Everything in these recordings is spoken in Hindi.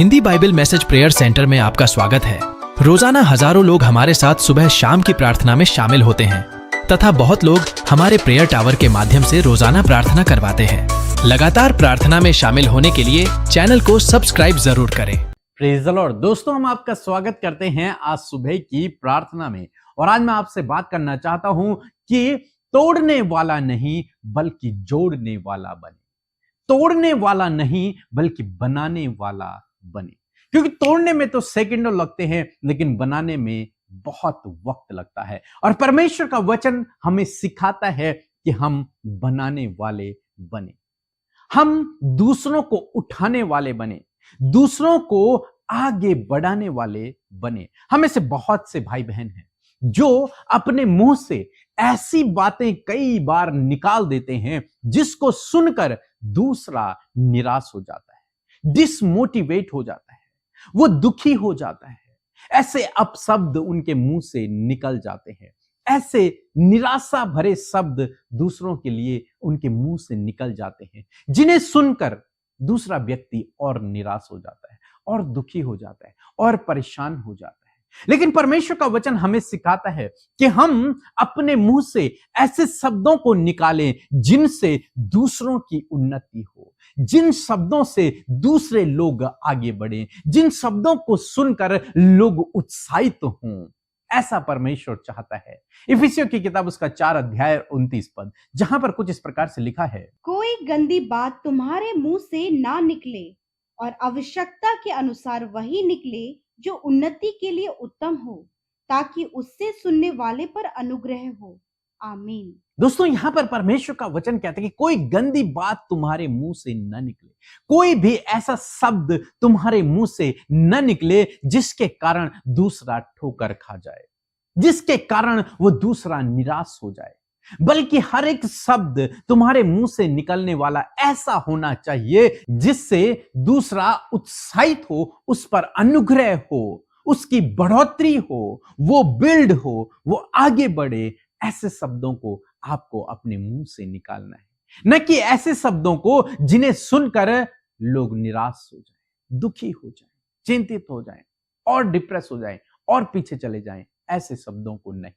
Hindi Bible message prayer centre में आपका स्वागत है। रोजाना हजारों लोग हमारे साथ सुबह शाम की प्रार्थना में शामिल होते हैं तथा बहुत लोग हमारे प्रेयर टावर के माध्यम से रोजाना प्रार्थना करवाते हैं। लगातार प्रार्थना में शामिल होने के लिए चैनल को सब्सक्राइब जरूर करें। Praise the Lord. दोस्तों, हम आपका स्वागत करते हैं आज सुबह की प्रार्थना में। और आज मैं आपसे बात करना चाहता हूं कि तोड़ने वाला नहीं बल्कि जोड़ने वाला बने। तोड़ने वाला नहीं बल्कि बनाने वाला बने। क्योंकि तोड़ने में तो सेकंडों लगते हैं, लेकिन बनाने में बहुत वक्त लगता है। और परमेश्वर का वचन हमें सिखाता है कि हम बनाने वाले बने, हम दूसरों को उठाने वाले बने, दूसरों को आगे बढ़ाने वाले बने। हमें से बहुत से भाई बहन हैं जो अपने मुंह से ऐसी बातें कई बार निकाल देते हैं जिसको सुनकर दूसरा निराश हो जाता है, डिसमोटिवेट हो जाता है, वो दुखी हो जाता है। ऐसे अपशब्द उनके मुंह से निकल जाते हैं, ऐसे निराशा भरे शब्द दूसरों के लिए उनके मुंह से निकल जाते हैं, जिन्हें सुनकर दूसरा व्यक्ति और निराश हो जाता है और दुखी हो जाता है और परेशान हो जाता है। लेकिन परमेश्वर का वचन हमें सिखाता है कि हम अपने मुंह से ऐसे शब्दों को निकालें जिनसे दूसरों की उन्नति हो, जिन शब्दों से दूसरे लोग आगे बढ़ें, जिन शब्दों को सुनकर लोग उत्साहित हों। ऐसा परमेश्वर चाहता है। इफिसियों की किताब उसका 4 अध्याय 29 पद, जहां पर कुछ इस प्रकार से लिखा है, कोई गंदी बात तुम्हारे मुंह से ना निकले और आवश्यकता के अनुसार वही निकले जो उन्नति के लिए उत्तम हो, ताकि उससे सुनने वाले पर अनुग्रह हो। आमीन। दोस्तों, यहां पर परमेश्वर का वचन कहता है कि कोई गंदी बात तुम्हारे मुंह से न निकले, कोई भी ऐसा शब्द तुम्हारे मुंह से न निकले जिसके कारण दूसरा ठोकर खा जाए, जिसके कारण वो दूसरा निराश हो जाए। बल्कि हर एक शब्द तुम्हारे मुंह से निकलने वाला ऐसा होना चाहिए जिससे दूसरा उत्साहित हो, उस पर अनुग्रह हो, उसकी बढ़ोतरी हो, वो बिल्ड हो, वो आगे बढ़े। ऐसे शब्दों को आपको अपने मुंह से निकालना है, न कि ऐसे शब्दों को जिन्हें सुनकर लोग निराश हो जाएं, दुखी हो जाएं, चिंतित हो जाएं और डिप्रेस हो जाएं और पीछे चले जाएं। ऐसे शब्दों को नहीं।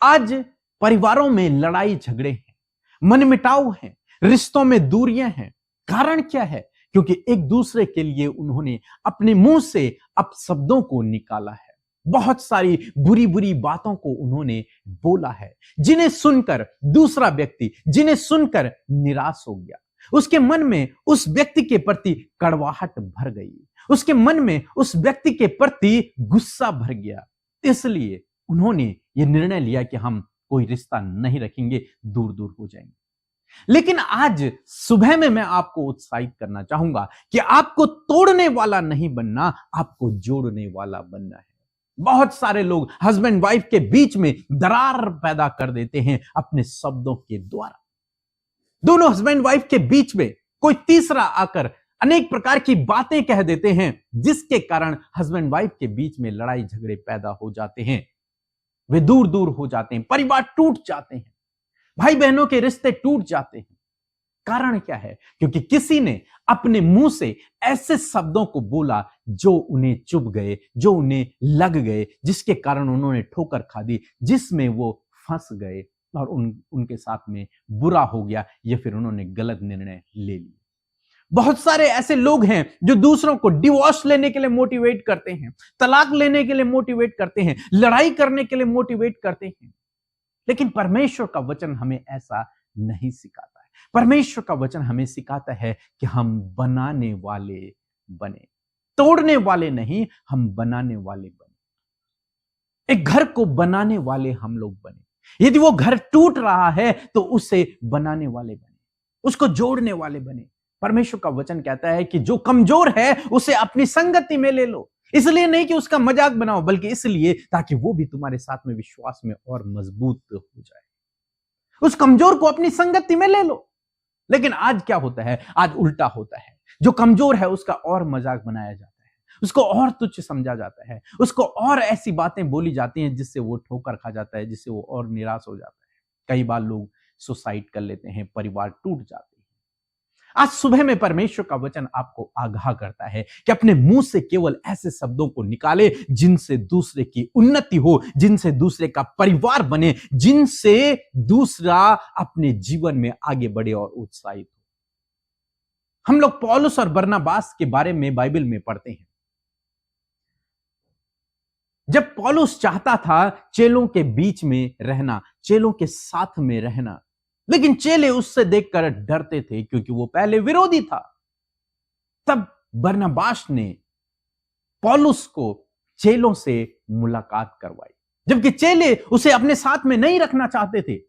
आज परिवारों में लड़ाई झगड़े हैं, मनमुटाव हैं, रिश्तों में दूरियां हैं। कारण क्या है? क्योंकि एक दूसरे के लिए उन्होंने अपने मुंह से अपशब्दों को निकाला है, बहुत सारी बुरी बुरी बातों को उन्होंने बोला है, जिन्हें सुनकर दूसरा व्यक्ति, जिन्हें सुनकर निराश हो गया। उसके मन में उस व्यक्ति के प्रति कड़वाहट भर गई, उसके मन में उस व्यक्ति के प्रति गुस्सा भर गया। इसलिए उन्होंने ये निर्णय लिया कि हम कोई रिश्ता नहीं रखेंगे, दूर दूर हो जाएंगे। लेकिन आज सुबह में मैं आपको उत्साहित करना चाहूंगा कि आपको तोड़ने वाला नहीं बनना, आपको जोड़ने वाला बनना है। बहुत सारे लोग हस्बैंड वाइफ के बीच में दरार पैदा कर देते हैं अपने शब्दों के द्वारा। दोनों हस्बैंड वाइफ के बीच में कोई तीसरा आकर अनेक प्रकार की बातें कह देते हैं, जिसके कारण हस्बैंड वाइफ के बीच में लड़ाई झगड़े पैदा हो जाते हैं, वे दूर दूर हो जाते हैं, परिवार टूट जाते हैं, भाई बहनों के रिश्ते टूट जाते हैं। कारण क्या है? क्योंकि किसी ने अपने मुंह से ऐसे शब्दों को बोला जो उन्हें चुभ गए, जो उन्हें लग गए, जिसके कारण उन्होंने ठोकर खा दी, जिसमें वो फंस गए और उनके साथ में बुरा हो गया, या फिर उन्होंने गलत निर्णय ले लिया। बहुत सारे ऐसे लोग हैं जो दूसरों को डिवोर्स लेने के लिए मोटिवेट करते हैं, तलाक लेने के लिए मोटिवेट करते हैं, लड़ाई करने के लिए मोटिवेट करते हैं। लेकिन परमेश्वर का वचन हमें ऐसा नहीं सिखाता है। परमेश्वर का वचन हमें सिखाता है कि हम बनाने वाले बने, तोड़ने वाले नहीं, हम बनाने वाले बने। एक घर को बनाने वाले हम लोग बने। यदि वो घर टूट रहा है तो उसे बनाने वाले बने, उसको जोड़ने वाले बने। परमेश्वर का वचन कहता है कि जो कमजोर है उसे अपनी संगति में ले लो, इसलिए नहीं कि उसका मजाक बनाओ, बल्कि इसलिए ताकि वो भी तुम्हारे साथ में विश्वास में और मजबूत हो जाए। उस कमजोर को अपनी संगति में ले लो। लेकिन आज क्या होता है? आज उल्टा होता है। जो कमजोर है उसका और मजाक बनाया जाता है, उसको और तुच्छ समझा जाता है, उसको और ऐसी बातें बोली जाती हैं जिससे वो ठोकर खा जाता है, जिससे वो और निराश हो जाता है। कई बार लोग सुसाइड कर लेते हैं, परिवार टूट जाते हैं। आज सुबह में परमेश्वर का वचन आपको आगाह करता है कि अपने मुंह से केवल ऐसे शब्दों को निकाले जिनसे दूसरे की उन्नति हो, जिनसे दूसरे का परिवार बने, जिनसे दूसरा अपने जीवन में आगे बढ़े और उत्साहित हो। हम लोग पौलुस और बरनबास के बारे में बाइबल में पढ़ते हैं। जब पौलुस चाहता था चेलों के बीच में रहना, चेलों के साथ में रहना, लेकिन चेले उससे देखकर डरते थे क्योंकि वो पहले विरोधी था। तब बरनबास ने पौलुस को चेलों से मुलाकात करवाई, जबकि चेले उसे अपने साथ में नहीं रखना चाहते थे,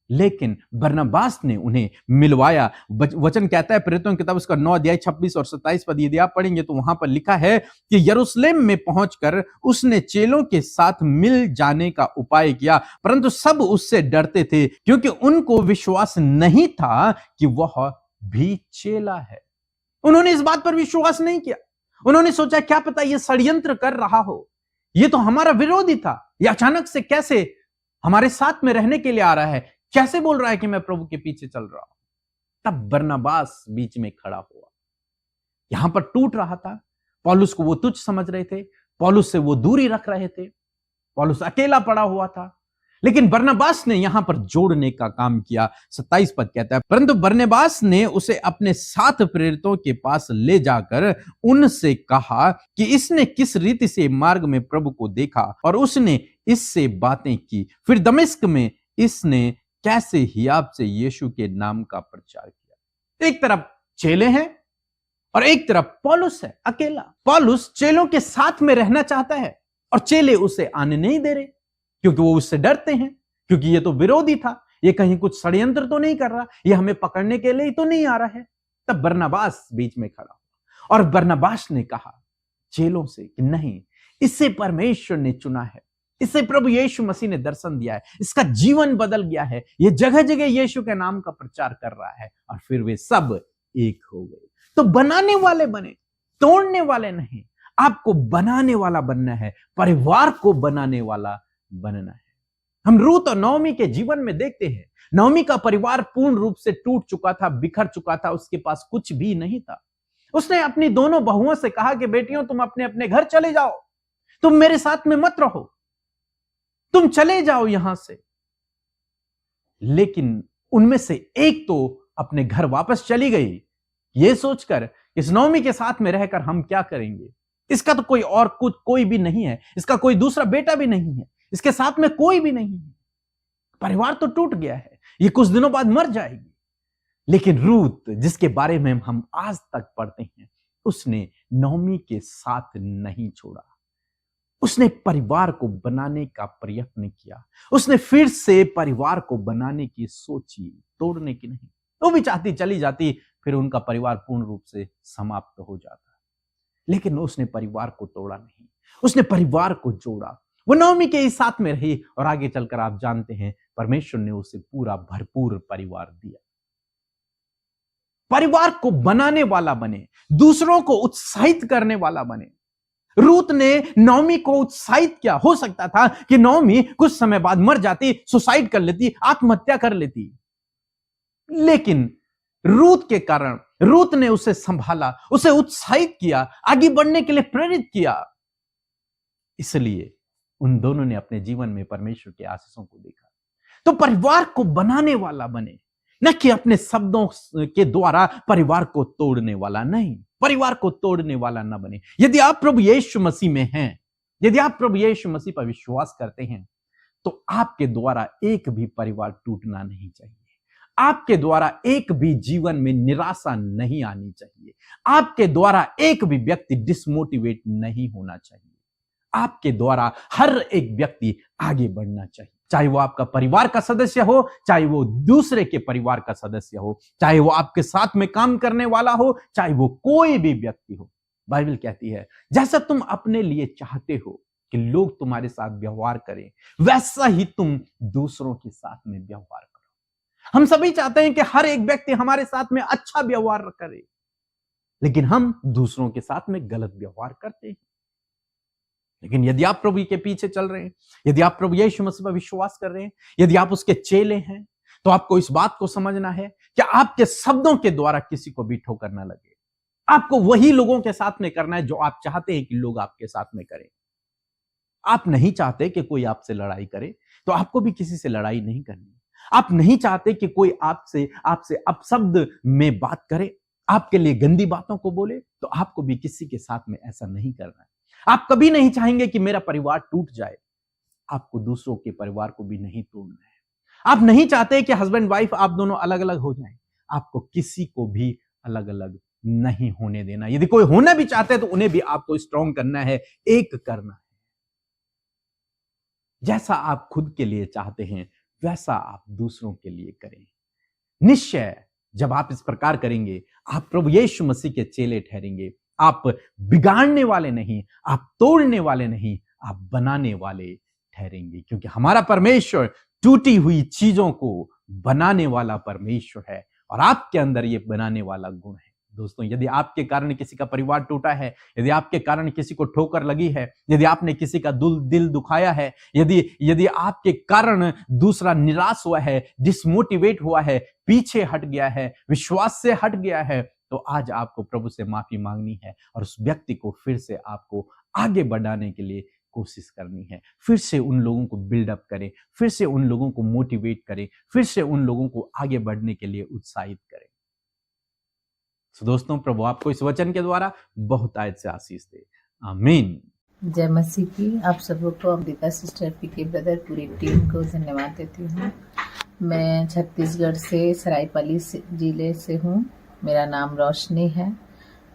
लेकिन बरनबास ने उन्हें मिलवाया। वचन कहता है प्रेरितों की किताब उसका 9 अध्याय 26 और 27 पद, यदि आप पढ़ेंगे तो वहां पर लिखा है कि यरूशलेम में पहुंचकर उसने चेलों के साथ मिल जाने का उपाय किया, परंतु सब उससे डरते थे क्योंकि उनको विश्वास नहीं था कि वह भी चेला है। उन्होंने इस बात पर विश्वास नहीं किया। उन्होंने सोचा क्या पता ये षड्यंत्र कर रहा हो, ये तो हमारा विरोधी था, ये अचानक से कैसे हमारे साथ में रहने के लिए आ रहा है, कैसे बोल रहा है कि मैं प्रभु के पीछे चल रहा हूं। तब बरनबास बीच में खड़ा हुआ। यहां पर टूट रहा था। पौलुस को वो तुच्छ समझ रहे थे, पौलुस से वो दूरी रख रहे थे, पौलुस अकेला पड़ा हुआ था, लेकिन बरनबास ने यहां पर जोड़ने का काम किया। 27 पद कहता है, परंतु बरनबास ने उसे अपने साथ प्रेरितों के पास ले जाकर उनसे कहा कि इसने किस रीति से मार्ग में प्रभु को देखा और उसने इससे बातें की। फिर दमिश्क में इसने कैसे हियाब से यीशु के नाम का प्रचार किया। एक तरफ चेले हैं और एक तरफ पौलुस है अकेला। पौलुस चेलों के साथ में रहना चाहता है और चेले उसे आने नहीं दे रहे क्योंकि वो उससे डरते हैं, क्योंकि ये तो विरोधी था, ये कहीं कुछ षड्यंत्र तो नहीं कर रहा, ये हमें पकड़ने के लिए तो नहीं आ रहा है। तब बरनबास बीच में खड़ा हुआ और बरनबास ने कहा चेलों से कि नहीं, इससे परमेश्वर ने चुना है, इससे प्रभु यीशु मसीह ने दर्शन दिया है, इसका जीवन बदल गया है, ये जगह जगह यीशु के नाम का प्रचार कर रहा है। और फिर वे सब एक हो गए। तो बनाने वाले बने, तोड़ने वाले नहीं। आपको बनाने वाला बनना है, परिवार को बनाने वाला बनना है। हम रूत और नौमी के जीवन में देखते हैं, नौमी का परिवार पूर्ण रूप से टूट चुका था, बिखर चुका था, उसके पास कुछ भी नहीं था। उसने अपनी दोनों बहुओं से कहा कि बेटियों तुम अपने अपने घर चले जाओ, तुम मेरे साथ में मत रहो, तुम चले जाओ यहां से। लेकिन उनमें से एक तो अपने घर वापस चली गई, यह सोचकर इस नौमी के साथ में रहकर हम क्या करेंगे, इसका तो कोई और कुछ कोई भी नहीं है, इसका कोई दूसरा बेटा भी नहीं है, इसके साथ में कोई भी नहीं है, परिवार तो टूट गया है, ये कुछ दिनों बाद मर जाएगी। लेकिन रूत जिसके बारे में हम आज तक पढ़ते हैं, उसने नौमी के साथ नहीं छोड़ा, उसने परिवार को बनाने का प्रयत्न किया, उसने फिर से परिवार को बनाने की सोची, तोड़ने की नहीं। वो भी चाहती चली जाती, फिर उनका परिवार पूर्ण रूप से समाप्त हो जाता, लेकिन उसने परिवार को तोड़ा नहीं, उसने परिवार को जोड़ा। वो नौमी के ही साथ में रही और आगे चलकर आप जानते हैं परमेश्वर ने उसे पूरा भरपूर परिवार दिया। परिवार को बनाने वाला बने, दूसरों को उत्साहित करने वाला बने। रूत ने नौमी को उत्साहित किया। हो सकता था कि नौमी कुछ समय बाद मर जाती, सुसाइड कर लेती, आत्महत्या कर लेती, लेकिन रूत के कारण रूत ने उसे संभाला, उसे उत्साहित किया, आगे बढ़ने के लिए प्रेरित किया। इसलिए उन दोनों ने अपने जीवन में परमेश्वर के आशीषों को देखा। तो परिवार को बनाने वाला बने, न कि अपने शब्दों के द्वारा परिवार को तोड़ने वाला नहीं, परिवार को तोड़ने वाला न बने। यदि आप प्रभु यीशु मसीह में हैं, यदि आप प्रभु यीशु मसीह पर विश्वास करते हैं, तो आपके द्वारा एक भी परिवार टूटना नहीं चाहिए, आपके द्वारा एक भी जीवन में निराशा नहीं आनी चाहिए, आपके द्वारा एक भी व्यक्ति डिसमोटिवेट नहीं होना चाहिए, आपके द्वारा हर एक व्यक्ति आगे बढ़ना चाहिए। चाहे वो आपका परिवार का सदस्य हो, चाहे वो दूसरे के परिवार का सदस्य हो, चाहे वो आपके साथ में काम करने वाला हो, चाहे वो कोई भी व्यक्ति हो। बाइबल कहती है जैसा तुम अपने लिए चाहते हो कि लोग तुम्हारे साथ व्यवहार करें, वैसा ही तुम दूसरों के साथ में व्यवहार करो। हम सभी चाहते हैं कि हर एक व्यक्ति हमारे साथ में अच्छा व्यवहार करे, लेकिन हम दूसरों के साथ में गलत व्यवहार करते हैं। लेकिन यदि आप प्रभु के पीछे चल रहे हैं, यदि आप प्रभु यीशु मसीह पर विश्वास कर रहे हैं, यदि आप उसके चेले हैं, तो आपको इस बात को समझना है कि आपके शब्दों के द्वारा किसी को भी ठोकर ना लगे। आपको वही लोगों के साथ में करना है जो आप चाहते हैं कि लोग आपके साथ में करें। आप नहीं चाहते कि कोई आपसे लड़ाई करे, तो आपको भी किसी से लड़ाई नहीं करनी। आप नहीं चाहते कि कोई आपसे अपशब्द में बात करे, आपके लिए गंदी बातों को बोले, तो आपको भी किसी के साथ में ऐसा नहीं करना है। आप कभी नहीं चाहेंगे कि मेरा परिवार टूट जाए, आपको दूसरों के परिवार को भी नहीं तोड़ना है। आप नहीं चाहते कि हस्बैंड वाइफ आप दोनों अलग अलग हो जाएं, आपको किसी को भी अलग अलग नहीं होने देना। यदि कोई होना भी चाहते हैं तो उन्हें भी आपको स्ट्रांग करना है, एक करना है। जैसा आप खुद के लिए चाहते हैं वैसा आप दूसरों के लिए करें। निश्चय जब आप इस प्रकार करेंगे, आप प्रभु यीशु मसीह के चेले ठहरेंगे। आप बिगाड़ने वाले नहीं, आप तोड़ने वाले नहीं, आप बनाने वाले ठहरेंगे, क्योंकि हमारा परमेश्वर टूटी हुई चीजों को बनाने वाला परमेश्वर है और आपके अंदर ये बनाने वाला गुण है। दोस्तों, यदि आपके कारण किसी का परिवार टूटा है, यदि आपके कारण किसी को ठोकर लगी है, यदि आपने किसी का दिल दुखाया है, यदि आपके कारण दूसरा निराश हुआ है, डिसमोटिवेट हुआ है, पीछे हट गया है, विश्वास से हट गया है, तो आज आपको प्रभु से माफी मांगनी है और उस व्यक्ति को फिर से आपको आगे बढ़ाने के लिए कोशिश करनी है। फिर से उन लोगों को बिल्डअप करें, फिर से उन लोगों को मोटिवेट करें, फिर से उन लोगों को आगे बढ़ने के लिए उत्साहित करें। तो दोस्तों, प्रभु आपको इस वचन के द्वारा बहुत आयत से आशीष दे। आमीन। जय मसीह की। आप सबों को, अमृता सिस्टर, पीके ब्रदर, पूरी टीम को धन्यवाद देती हूँ। मैं छत्तीसगढ़ से सरायपाली जिले से हूँ। मेरा नाम रोशनी है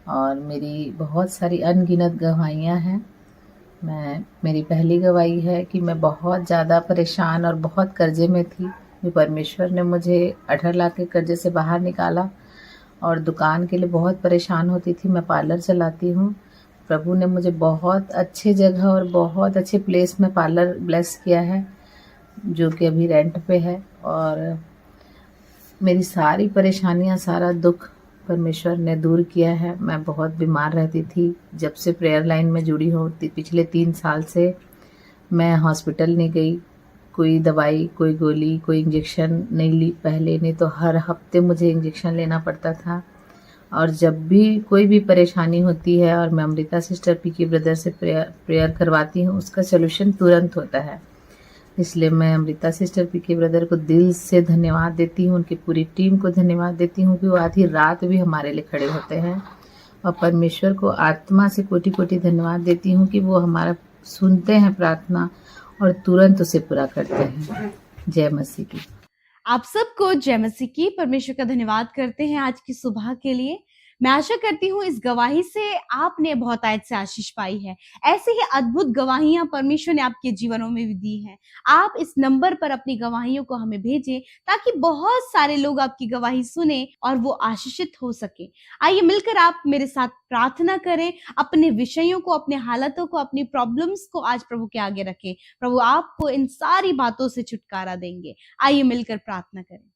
और मेरी बहुत सारी अनगिनत गवाहियाँ हैं। मेरी पहली गवाही है कि मैं बहुत ज़्यादा परेशान और बहुत कर्जे में थी। परमेश्वर ने मुझे 18 लाख के कर्जे से बाहर निकाला और दुकान के लिए बहुत परेशान होती थी। मैं पार्लर चलाती हूँ। प्रभु ने मुझे बहुत अच्छे जगह और बहुत अच्छे प्लेस में पार्लर ब्लेस किया है, जो कि अभी रेंट पे है। और मेरी सारी परेशानियाँ, सारा दुख परमेश्वर ने दूर किया है। मैं बहुत बीमार रहती थी। जब से प्रेयर लाइन में जुड़ी हूँ, पिछले 3 साल से मैं हॉस्पिटल नहीं गई। कोई दवाई, कोई गोली, कोई इंजेक्शन नहीं ली पहले, नहीं तो हर हफ्ते मुझे इंजेक्शन लेना पड़ता था। और जब भी कोई भी परेशानी होती है और मैं अमृता सिस्टर, पीके ब्रदर से प्रेयर करवाती हूँ, उसका सलूशन तुरंत होता है। इसलिए मैं अमृता सिस्टर, पीके ब्रदर को दिल से धन्यवाद देती हूँ। उनकी पूरी टीम को धन्यवाद देती हूँ कि वो आधी रात भी हमारे लिए खड़े होते हैं। और परमेश्वर को आत्मा से कोटि कोटि धन्यवाद देती हूँ कि वो हमारा सुनते हैं प्रार्थना और तुरंत उसे पूरा करते हैं। जय मसीह की। आप सबको जय मसीह की। परमेश्वर का धन्यवाद करते हैं आज की सुबह के लिए। मैं आशा करती हूँ इस गवाही से आपने बहुत आयत से आशीष पाई है। ऐसे ही अद्भुत गवाहियां परमेश्वर ने आपके जीवनों में भी दी हैं। आप इस नंबर पर अपनी गवाहियों को हमें भेजें ताकि बहुत सारे लोग आपकी गवाही सुने और वो आशीषित हो सके। आइए मिलकर आप मेरे साथ प्रार्थना करें। अपने विषयों को, अपने हालातों को, अपनी प्रॉब्लम्स को आज प्रभु के आगे रखें। प्रभु आपको इन सारी बातों से छुटकारा देंगे। आइए मिलकर प्रार्थना करें।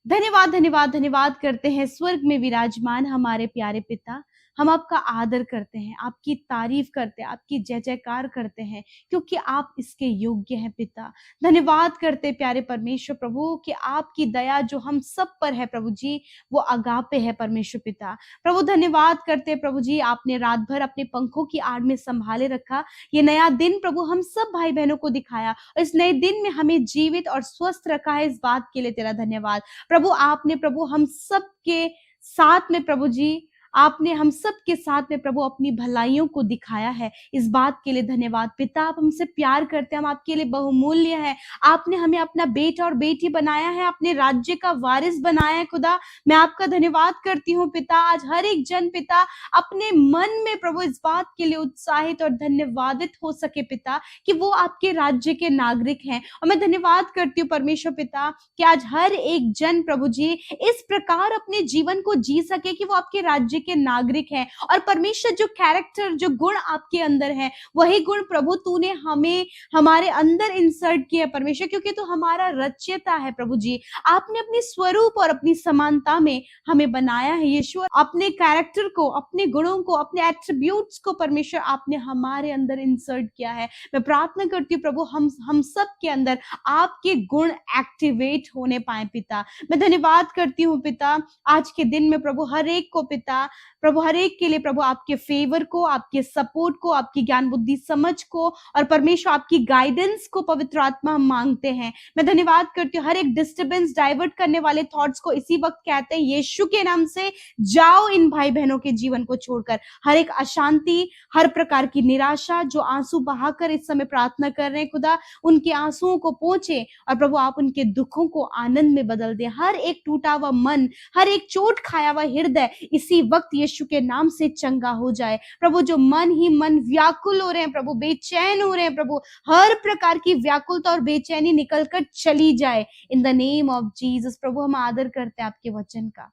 धन्यवाद धन्यवाद धन्यवाद करते हैं स्वर्ग में विराजमान हमारे प्यारे पिता। हम आपका आदर करते हैं, आपकी तारीफ करते हैं, आपकी जय जयकार करते हैं, क्योंकि आप इसके योग्य हैं पिता। धन्यवाद करते प्यारे परमेश्वर प्रभु कि आपकी दया जो हम सब पर है प्रभु जी, वो अगापे है परमेश्वर पिता। प्रभु धन्यवाद करते प्रभु जी, आपने रात भर अपने पंखों की आड़ में संभाले रखा। ये नया दिन प्रभु हम सब भाई बहनों को दिखाया और इस नए दिन में हमें जीवित और स्वस्थ रखा है। इस बात के लिए तेरा धन्यवाद प्रभु। आपने प्रभु हम सब के साथ में प्रभु जी, आपने हम सब के साथ में प्रभु अपनी भलाइयों को दिखाया है। इस बात के लिए धन्यवाद पिता। आप हमसे प्यार करते हैं, हम आपके लिए बहुमूल्य हैं। आपने हमें अपना बेटा और बेटी बनाया है, अपने राज्य का वारिस बनाया है खुदा। मैं आपका धन्यवाद करती हूँ पिता। आज हर एक जन पिता अपने मन में प्रभु इस बात के लिए उत्साहित और धन्यवादित हो सके पिता कि वो आपके राज्य के नागरिक हैं। और मैं धन्यवाद करती हूँ परमेश्वर पिता कि आज हर एक जन प्रभु जी इस प्रकार अपने जीवन को जी सके कि वो आपके राज्य राज्य के नागरिक हैं। और परमेश्वर जो कैरेक्टर, जो गुण आपके अंदर है, वही गुण प्रभु तूने हमें हमारे अंदर इंसर्ट किया है परमेश्वर, क्योंकि तू हमारा रचयिता है प्रभु जी। आपने अपने स्वरूप और अपनी समानता में हमें बनाया है यीशु। अपने कैरेक्टर को, अपने गुणों को, अपने एट्रीब्यूट्स को परमेश्वर आपने हमारे अंदर इंसर्ट किया है। मैं प्रार्थना करती हूँ प्रभु हम सब के अंदर आपके गुण एक्टिवेट होने पाए पिता। मैं धन्यवाद करती हूँ पिता आज के दिन में प्रभु हर एक को पिता, प्रभु हर एक के लिए प्रभु आपके फेवर को, आपके सपोर्ट को, आपकी ज्ञान बुद्धि समझ को और परमेश्वर आपकी गाइडेंस को पवित्र आत्मा हम मांगते हैं। मैं धन्यवाद करती हूँ हर एक डिस्टर्बेंस, डाइवर्ट करने वाले थॉट्स को इसी वक्त कहते हैं यीशु के नाम से जाओ इन भाई बहनों के जीवन को छोड़कर। हर एक अशांति, हर प्रकार की निराशा जो आंसू बहाकर इस समय प्रार्थना कर रहे हैं खुदा, उनके आंसुओं को पोंछे और प्रभु आप उनके दुखों को आनंद में बदल दे। हर एक टूटा हुआ मन, हर एक चोट खाया हुआ हृदय इसी वक्त यीशु के नाम से चंगा हो जाए। प्रभु जो मन ही मन व्याकुल हो रहे हैं प्रभु, बेचैन हो रहे हैं प्रभु, हर प्रकार की व्याकुलता और बेचैनी निकलकर चली जाए in the name of Jesus. प्रभु हम आदर करते हैं आपके वचन का।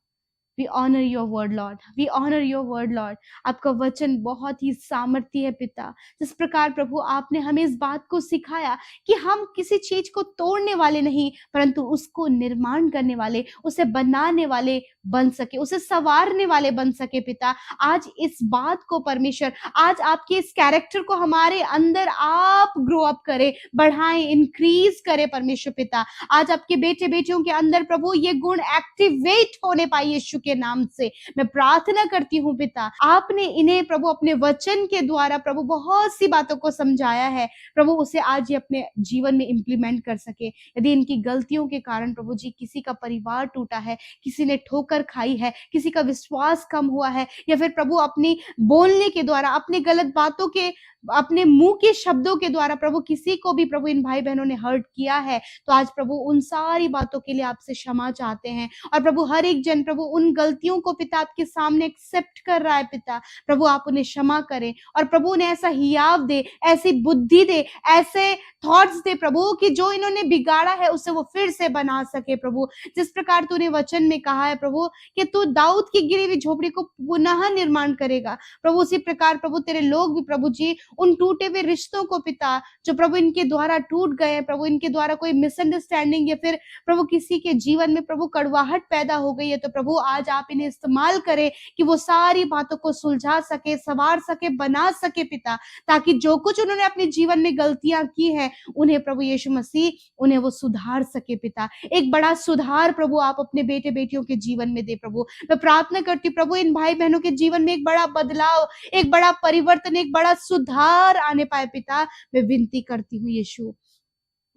We honor your word, Lord. We honor your word, Lord. आपका वचन बहुत ही सामर्थी है पिता। जिस प्रकार प्रभु आपने हमें इस बात को सिखाया कि हम किसी चीज को तोड़ने वाले नहीं, परंतु उसको निर्माण करने वाले, उसे बनाने वाले बन सके, उसे संवारने वाले बन सके पिता। आज इस बात को परमेश्वर, आज आपके इस कैरेक्टर को हमारे अंदर आप ग्रो अप करें, बढ़ाएं, इंक्रीज करें परमेश्वर पिता। आज आपके बेटे बेटियों के अंदर प्रभु ये गुण एक्टिवेट होने पाए यीशु के नाम से। मैं प्रार्थना करती हूँ पिता, आपने इन्हें प्रभु अपने वचन के द्वारा प्रभु बहुत सी बातों को समझाया है प्रभु, उसे आज ये अपने जीवन में इंप्लीमेंट कर सके। यदि इनकी गलतियों के कारण प्रभु जी किसी का परिवार टूटा है, किसी ने ठोकर खाई है, किसी का विश्वास कम हुआ है, या फिर प्रभु अपनी बोलने के द्वारा, अपनी गलत बातों के, अपने मुंह के शब्दों के द्वारा प्रभु किसी को भी प्रभु इन भाई बहनों ने हर्ट किया है, तो आज प्रभु उन सारी बातों के लिए आपसे क्षमा चाहते हैं। और प्रभु हर एक जन प्रभु उन गलतियों को पिता आपके सामने एक्सेप्ट कर रहा है पिता। प्रभु आप उन्हें क्षमा करें और प्रभु उन्हें ऐसा हियाव दे, ऐसी बुद्धि दे, ऐसे थॉट्स दे प्रभु कि जो इन्होंने बिगाड़ा है उसे वो फिर से बना सके प्रभु। जिस प्रकार तूने वचन में कहा है प्रभु कि तू दाऊद की गिरी हुई झोपड़ी को पुनः निर्माण करेगा प्रभु, उसी प्रकार प्रभु तेरे लोग भी प्रभु जी उन टूटे हुए रिश्तों को पिता, जो प्रभु इनके द्वारा टूट गए प्रभु, इनके द्वारा कोई मिसअंडरस्टैंडिंग या फिर प्रभु किसी के जीवन में प्रभु कड़वाहट पैदा हो गई है, तो प्रभु आज आप इन्हें इस्तेमाल करें कि वो सारी बातों को सुलझा सके, संवार सके, बना सके पिता, ताकि जो कुछ उन्होंने अपने जीवन में गलतियां की हैं उन्हें प्रभु यीशु मसीह उन्हें वो सुधार सके पिता। एक बड़ा सुधार प्रभु आप अपने बेटे बेटियों के जीवन में दे प्रभु। मैं प्रार्थना करती प्रभु इन भाई बहनों के जीवन में एक बड़ा बदलाव, एक बड़ा परिवर्तन, एक बड़ा सुधार आने पाए पिता। मैं विनती करती हूँ यीशु,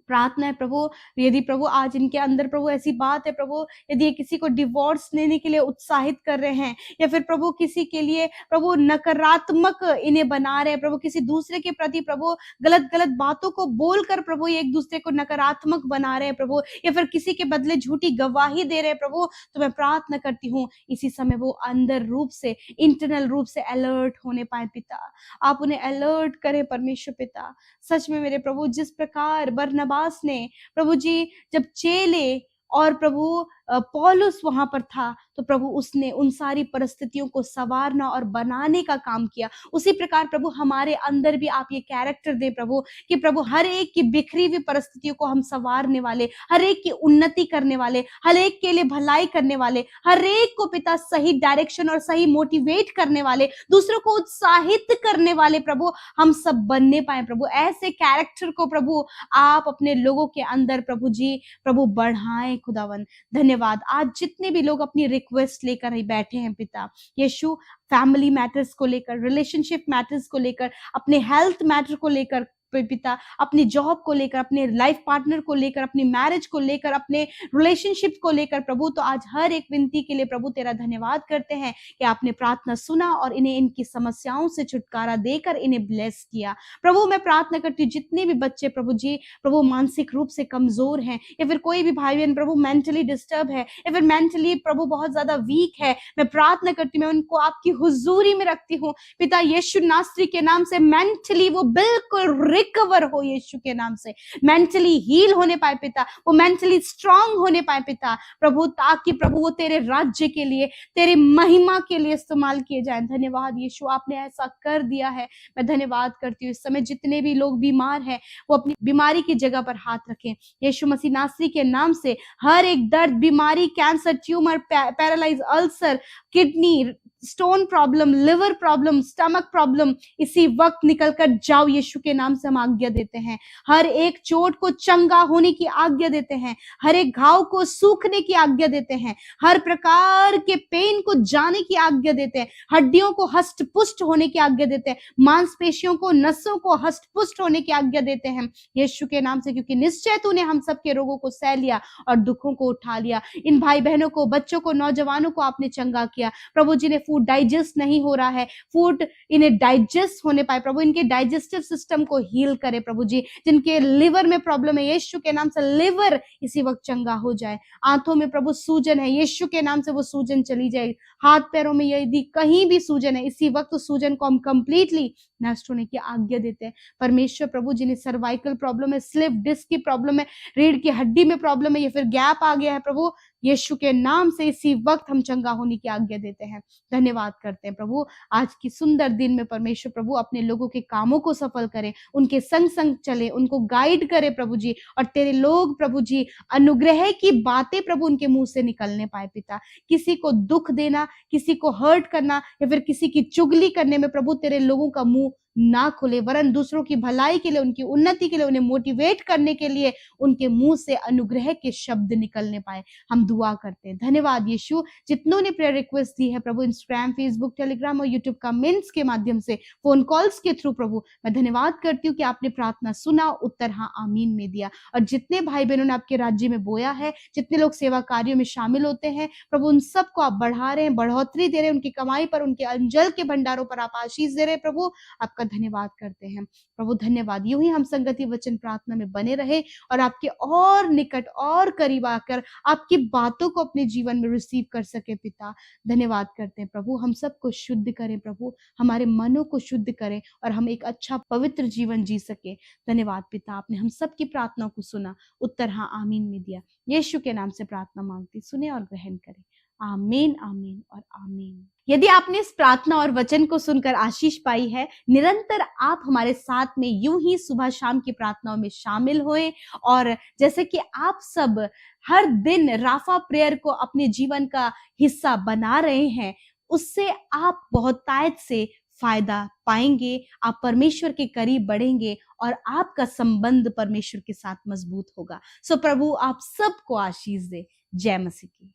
प्रार्थना है प्रभु, यदि प्रभु आज इनके अंदर प्रभु ऐसी बात है प्रभु, यदि ये किसी को डिवोर्स लेने के लिए उत्साहित कर रहे हैं या फिर प्रभु किसी के लिए प्रभु नकारात्मक इन्हें बना रहे हैं प्रभु, किसी दूसरे के प्रति प्रभु गलत गलत बातों को बोलकर प्रभु एक दूसरे को नकारात्मक बना रहे हैं प्रभु, या फिर किसी के बदले झूठी गवाही दे रहे हैं प्रभु, तो मैं प्रार्थना करती हूँ इसी समय वो अंदर रूप से, इंटरनल रूप से अलर्ट होने पाए पिता। आप उन्हें अलर्ट करें परमेश्वर पिता। सच में मेरे प्रभु, जिस प्रकार बरनबास ने प्रभु जी जब चेले और प्रभु पौलुस वहां पर था, तो प्रभु उसने उन सारी परिस्थितियों को संवारना और बनाने का काम किया, उसी प्रकार प्रभु हमारे अंदर भी आप ये कैरेक्टर दे प्रभु कि प्रभु हर एक की बिखरी हुई परिस्थितियों को हम संवारने वाले, हर एक की उन्नति करने वाले, हर एक के लिए भलाई करने वाले, हर एक को पिता सही डायरेक्शन और सही मोटिवेट करने वाले, दूसरों को उत्साहित करने वाले प्रभु हम सब बनने पाए प्रभु। ऐसे कैरेक्टर को प्रभु आप अपने लोगों के अंदर प्रभु जी प्रभु बढ़ाएं खुदावन। धन्यवाद। आज जितने भी लोग अपनी रिक्वेस्ट लेकर ही बैठे हैं पिता यीशु, फैमिली मैटर्स को लेकर, रिलेशनशिप मैटर्स को लेकर, अपने हेल्थ मैटर को लेकर पिता, अपनी जॉब को लेकर, अपने लाइफ पार्टनर को लेकर, अपनी मैरिज को लेकर, अपने रिलेशनशिप को लेकर प्रभु, तो आज हर एक विनती के लिए प्रभु तेरा धन्यवाद करते हैं कि आपने प्रार्थना सुना और इन्हें इनकी समस्याओं से छुटकारा देकर इन्हें ब्लेस किया प्रभु। मैं प्रार्थना करती हूँ जितने भी बच्चे प्रभु जी प्रभु मानसिक रूप से कमजोर हैं, या फिर कोई भी भाई बहन प्रभु मेंटली डिस्टर्ब है, या फिर मेंटली प्रभु बहुत ज्यादा वीक है, मैं प्रार्थना करती हूँ, मैं उनको आपकी हुजूरी में रखती हूँ पिता यीशु नासरी के नाम से। मेंटली वो बिल्कुल रिकवर हो यीशु के नाम से, मेंटली हील होने पाए पिता, वो मेंटली स्ट्रांग होने पाए पिता प्रभु, ताकि प्रभु वो तेरे राज्य के लिए, तेरी महिमा के लिए इस्तेमाल किए जाएं। धन्यवाद यीशु, आपने ऐसा कर दिया है। मैं धन्यवाद करती हूँ। इस समय जितने भी लोग बीमार हैं वो अपनी बीमारी की जगह पर हाथ रखें यीशु मसीह नासरी के नाम से। हर एक दर्द, बीमारी, cancer, tumour, paralyse, ulcer, kidney stone problem, liver problem, stomach problem, इसी वक्त निकल कर जाओ यीशु के नाम से हम आज्ञा देते हैं। हर एक चोट को चंगा होने की आज्ञा देते हैं, हर एक घाव को सूखने की आज्ञा देते हैं, हर प्रकार के पेन को जाने की आज्ञा देते हैं, हड्डियों को हष्ट पुष्ट होने की आज्ञा देते हैं, मांसपेशियों को, नसों को हष्ट पुष्ट होने की आज्ञा देते हैं यीशु के नाम से, क्योंकि निश्चय तूने हम सबके रोगों को सह लिया और दुखों को उठा लिया। इन भाई बहनों को, बच्चों को, नौजवानों को आपने चंगा किया प्रभु। जिन्हें फूड डाइजेस्ट नहीं हो रहा है, फूड इन्हें डाइजेस्ट होने पाए प्रभु, इनके डाइजेस्टिव सिस्टम को हील करे प्रभु जी। जिनके लिवर में प्रॉब्लम है यीशु के नाम से लिवर इसी वक्त चंगा हो जाए। आंखों में प्रभु सूजन है यीशु के नाम से वो सूजन चली जाए। हाथ पैरों में यदि कहीं भी सूजन है इसी वक्त उस सूजन को हम कंप्लीटली नष्ट होने की आज्ञा देते हैं परमेश्वर प्रभु। जिन्हें सर्वाइकल प्रॉब्लम है, स्लिप डिस्क की प्रॉब्लम है, रीढ़ की हड्डी में प्रॉब्लम है या फिर गैप आ गया है प्रभु, यीशु के नाम से इसी वक्त हम चंगा होने की आज्ञा देते हैं। धन्यवाद करते हैं प्रभु आज की सुंदर दिन में परमेश्वर प्रभु अपने लोगों के कामों को सफल करें, उनके संग संग चले, उनको गाइड करे प्रभु जी। और तेरे लोग प्रभु जी अनुग्रह की बातें प्रभु उनके मुंह से निकलने पाए पिता। किसी को दुख देना, किसी को हर्ट करना या फिर किसी की चुगली करने में प्रभु तेरे लोगों का मुंह ना खुले, वरन दूसरों की भलाई के लिए, उनकी उन्नति के लिए, उन्हें मोटिवेट करने के लिए उनके मुंह से अनुग्रह के शब्द निकलने पाए। हम दुआ करते हैं। धन्यवाद यीशु। जितनों ने प्रेयर रिक्वेस्ट दी है प्रभु इंस्टाग्राम, फेसबुक, टेलीग्राम और यूट्यूब कमेंट्स के माध्यम से, फोन कॉल्स के थ्रू प्रभु मैं धन्यवाद करती हूँ कि आपने प्रार्थना सुना, उत्तर हाँ आमीन में दिया। और जितने भाई बहनों ने आपके राज्य में बोया है, जितने लोग सेवा कार्यों में शामिल होते हैं प्रभु, उन सबको आप बढ़ा रहे हैं, बढ़ोतरी दे रहे हैं, उनकी कमाई पर, उनके अंजल के भंडारों पर आप आशीष दे रहे हैं प्रभु। आपका धन्यवाद करते हैं प्रभु। धन्यवाद। यूं ही हम संगति वचन प्रार्थना में बने रहे और आपके और निकट और करीब आकर आपकी बातों को अपने जीवन में रिसीव कर सके पिता। धन्यवाद करते हैं प्रभु। हम सबको शुद्ध करें प्रभु, हमारे मनों को शुद्ध करें और हम एक अच्छा पवित्र जीवन जी सके। धन्यवाद पिता, आपने हम सबकी प्रार्थना को सुना, उत्तर हाँ आमीन में दिया। यीशु के नाम से प्रार्थना मांगती, सुने और ग्रहण करें। आमीन, आमीन और आमीन। यदि आपने इस प्रार्थना और वचन को सुनकर आशीष पाई है, निरंतर आप हमारे साथ में यूं ही सुबह शाम की प्रार्थनाओं में शामिल होएं। और जैसे कि आप सब हर दिन राफा प्रेयर को अपने जीवन का हिस्सा बना रहे हैं, उससे आप बहुतायत से फायदा पाएंगे, आप परमेश्वर के करीब बढ़ेंगे और आपका संबंध परमेश्वर के साथ मजबूत होगा। सो प्रभु आप सबको आशीष दे। जय मसीह की।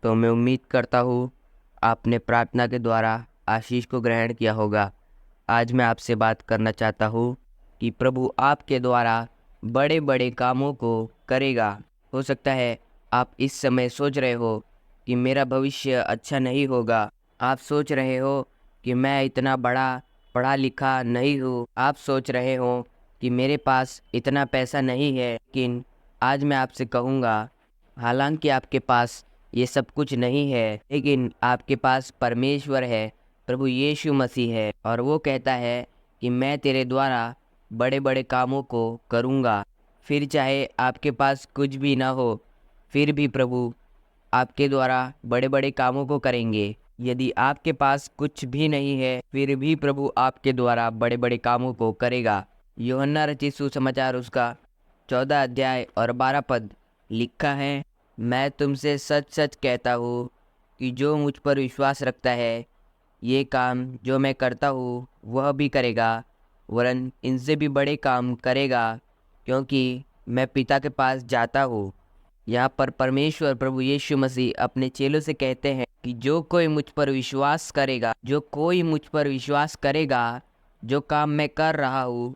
तो मैं उम्मीद करता हूँ आपने प्रार्थना के द्वारा आशीष को ग्रहण किया होगा। आज मैं आपसे बात करना चाहता हूँ कि प्रभु आपके द्वारा बड़े बड़े कामों को करेगा। हो सकता है आप इस समय सोच रहे हो कि मेरा भविष्य अच्छा नहीं होगा, आप सोच रहे हो कि मैं इतना बड़ा पढ़ा लिखा नहीं हूँ, आप सोच रहे हो कि मेरे पास इतना पैसा नहीं है। लेकिन आज मैं आपसे कहूँगा, हालांकि आपके पास ये सब कुछ नहीं है, लेकिन आपके पास परमेश्वर है, प्रभु यीशु मसीह है, और वो कहता है कि मैं तेरे द्वारा बड़े बड़े कामों को करूँगा। फिर चाहे आपके पास कुछ भी ना हो, फिर भी प्रभु आपके द्वारा बड़े बड़े कामों को करेंगे। यदि आपके पास कुछ भी नहीं है, फिर भी प्रभु आपके द्वारा बड़े बड़े कामों को करेगा। यूहन्ना रचित सुसमाचार उसका 14 अध्याय और 12 पद लिखा है, मैं तुमसे सच सच कहता हूँ कि जो मुझ पर विश्वास रखता है, ये काम जो मैं करता हूँ वह भी करेगा, वरन इनसे भी बड़े काम करेगा, क्योंकि मैं पिता के पास जाता हूँ। यहाँ पर परमेश्वर प्रभु यीशु मसीह अपने चेलों से कहते हैं कि जो कोई मुझ पर विश्वास करेगा, जो कोई मुझ पर विश्वास करेगा, जो काम मैं कर रहा हूँ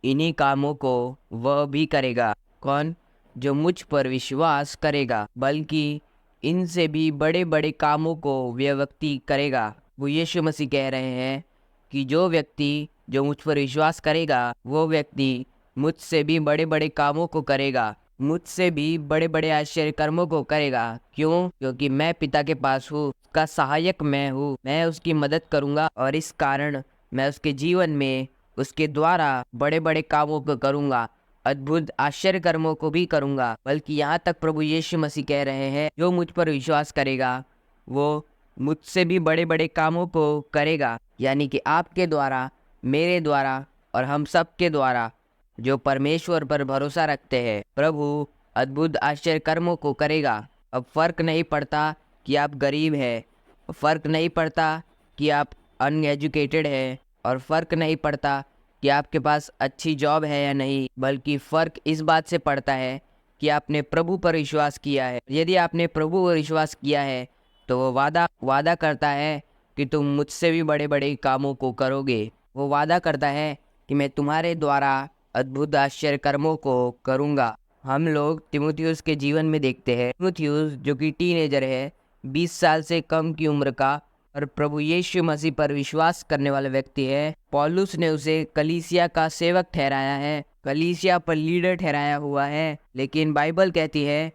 इन्हीं कामों को वह भी करेगा। कौन? जो मुझ पर विश्वास करेगा, बल्कि इनसे भी बड़े बड़े कामों को वह व्यक्ति करेगा। वो यीशु मसीह कह रहे हैं कि जो व्यक्ति जो मुझ पर विश्वास करेगा, वो व्यक्ति मुझसे भी बड़े बड़े कामों को करेगा, मुझसे भी बड़े बड़े आश्चर्य कर्मों को करेगा। क्यों? क्योंकि मैं पिता के पास हूँ, उसका सहायक मैं हूँ, मैं उसकी मदद करूँगा और इस कारण मैं उसके जीवन में उसके द्वारा बड़े बड़े कामों को करूँगा, अद्भुत आश्चर्य कर्मों को भी करूँगा। बल्कि यहाँ तक प्रभु यीशु मसीह कह रहे हैं, जो मुझ पर विश्वास करेगा वो मुझसे भी बड़े बड़े कामों को करेगा। यानी कि आपके द्वारा, मेरे द्वारा और हम सब के द्वारा जो परमेश्वर पर भरोसा रखते हैं, प्रभु अद्भुत आश्चर्य कर्मों को करेगा। अब फर्क नहीं पड़ता कि आप गरीब हैं, फर्क नहीं पड़ता कि आप अनएजुकेटेड हैं, और फर्क नहीं पड़ता कि आपके पास अच्छी जॉब है या नहीं, बल्कि फ़र्क इस बात से पड़ता है कि आपने प्रभु पर विश्वास किया है। यदि आपने प्रभु पर विश्वास किया है तो वो वादा करता है कि तुम मुझसे भी बड़े बड़े कामों को करोगे। वो वादा करता है कि मैं तुम्हारे द्वारा अद्भुत आश्चर्य कर्मों को करूँगा। हम लोग तीमुथियुस के जीवन में देखते हैं, तीमुथियुस जो कि टीनेजर है, 20 साल से कम की उम्र का, और प्रभु यीशु मसीह पर विश्वास करने वाला व्यक्ति है। पौलुस ने उसे कलीसिया का सेवक ठहराया है, कलीसिया पर लीडर ठहराया हुआ है। लेकिन बाइबल कहती है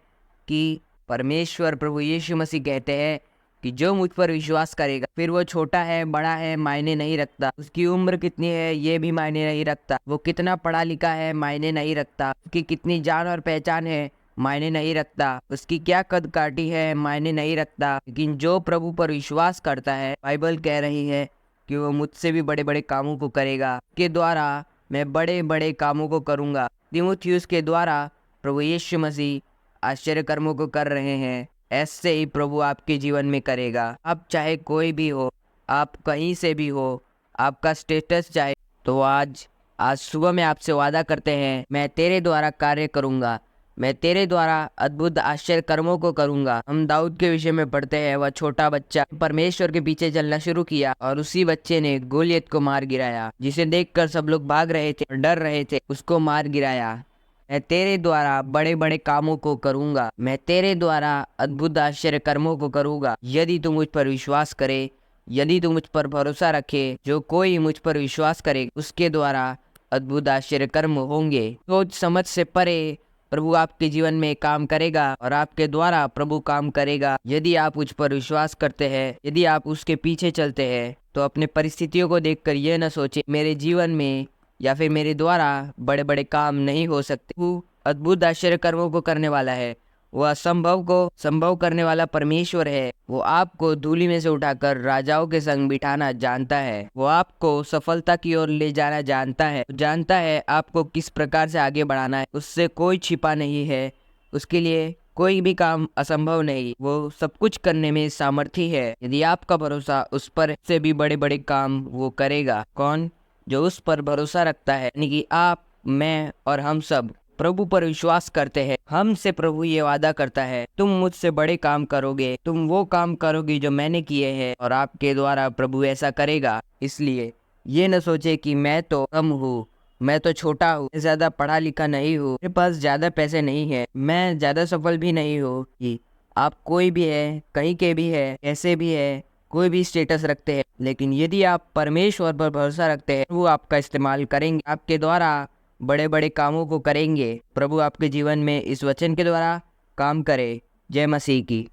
कि परमेश्वर प्रभु यीशु मसीह कहते हैं कि जो मुझ पर विश्वास करेगा, फिर वो छोटा है बड़ा है मायने नहीं रखता, उसकी उम्र कितनी है ये भी मायने नहीं रखता, वो कितना पढ़ा लिखा है मायने नहीं रखता, उसकी कितनी जान और पहचान है मायने नहीं रखता, उसकी क्या कद काठी है मायने नहीं रखता। लेकिन जो प्रभु पर विश्वास करता है, बाइबल कह रही है कि वो मुझसे भी बड़े बड़े कामों को करेगा, के द्वारा मैं बड़े बड़े कामों को करूँगा। तीमुथियुस के द्वारा प्रभु यीशु मसीह आश्चर्य कर्मों को कर रहे हैं। ऐसे ही प्रभु आपके जीवन में करेगा। आप चाहे कोई भी हो, आप कहीं से भी हो, आपका स्टेटस चाहे, तो आज सुबह में आपसे वादा करते हैं, मैं तेरे द्वारा कार्य करूँगा, मैं तेरे द्वारा अद्भुत आश्चर्य कर्मों को करूँगा। हम दाऊद के विषय में पढ़ते हैं, वह छोटा बच्चा परमेश्वर के पीछे चलना शुरू किया और उसी बच्चे ने गोलियत को मार गिराया, जिसे देखकर सब लोग भाग रहे थे और डर रहे थे, उसको मार गिराया। मैं तेरे द्वारा बड़े बड़े कामों को करूँगा, मैं तेरे द्वारा अद्भुत आश्चर्य कर्मों को करूँगा। यदि तू मुझ पर विश्वास करे, यदि तू मुझ पर भरोसा रखे, जो कोई मुझ पर विश्वास करे उसके द्वारा अद्भुत आश्चर्य कर्म होंगे। सोच समझ से परे प्रभु आपके जीवन में काम करेगा और आपके द्वारा प्रभु काम करेगा। यदि आप उस पर विश्वास करते हैं, यदि आप उसके पीछे चलते हैं, तो अपने परिस्थितियों को देखकर यह न सोचे मेरे जीवन में या फिर मेरे द्वारा बड़े बड़े काम नहीं हो सकते। वो अद्भुत आश्चर्य कर्मों को करने वाला है, वह असंभव को संभव करने वाला परमेश्वर है। वो आपको धूलि में से उठाकर राजाओं के संग बिठाना जानता है, वो आपको सफलता की ओर ले जाना जानता है आपको किस प्रकार से आगे बढ़ाना है। उससे कोई छिपा नहीं है, उसके लिए कोई भी काम असंभव नहीं, वो सब कुछ करने में सामर्थी है। यदि आपका भरोसा उस पर, से भी बड़े बड़े काम वो करेगा। कौन? जो उस पर भरोसा रखता है, यानी कि आप, मैं और हम सब प्रभु पर विश्वास करते हैं। हमसे प्रभु ये वादा करता है, तुम मुझसे बड़े काम करोगे, तुम वो काम करोगे जो मैंने किए हैं, और आपके द्वारा प्रभु ऐसा करेगा। इसलिए ये न सोचे कि मैं तो कम हूँ, मैं तो छोटा हूँ, ज्यादा पढ़ा लिखा नहीं हूँ, मेरे पास ज्यादा पैसे नहीं है, मैं ज्यादा सफल भी नहीं हूँ। कि आप कोई भी है, कहीं के भी है, ऐसे भी है, कोई भी स्टेटस रखते हैं, लेकिन यदि आप परमेश्वर पर भरोसा रखते हैं, वो आपका इस्तेमाल करेंगे, आपके द्वारा बड़े बड़े कामों को करेंगे। प्रभु आपके जीवन में इस वचन के द्वारा काम करे। जय मसीह की।